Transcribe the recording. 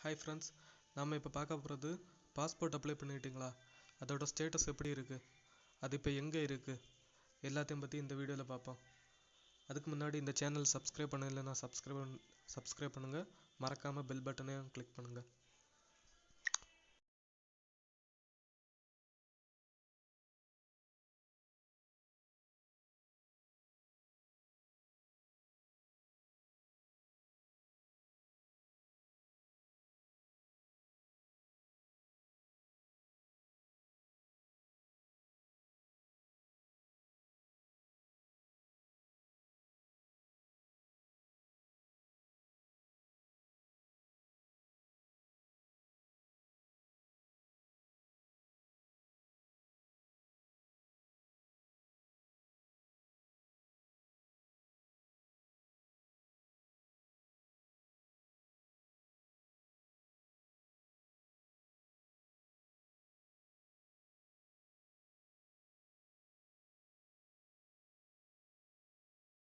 Hi friends, நாம் இப்போ பார்க்க போகிறது பாஸ்போர்ட் அப்ளை பண்ணிட்டீங்களா, அதோட ஸ்டேட்டஸ் எப்படி இருக்குது, அது இப்போ எங்கே இருக்குது, எல்லாத்தையும் பற்றி இந்த வீடியோவில் பார்ப்போம். அதுக்கு முன்னாடி இந்த சேனல் சப்ஸ்கிரைப் பண்ணலைன்னா சப்ஸ்கிரைப் பண்ணுங்கள். மறக்காமல் பெல் பட்டனையும் கிளிக் பண்ணுங்கள்.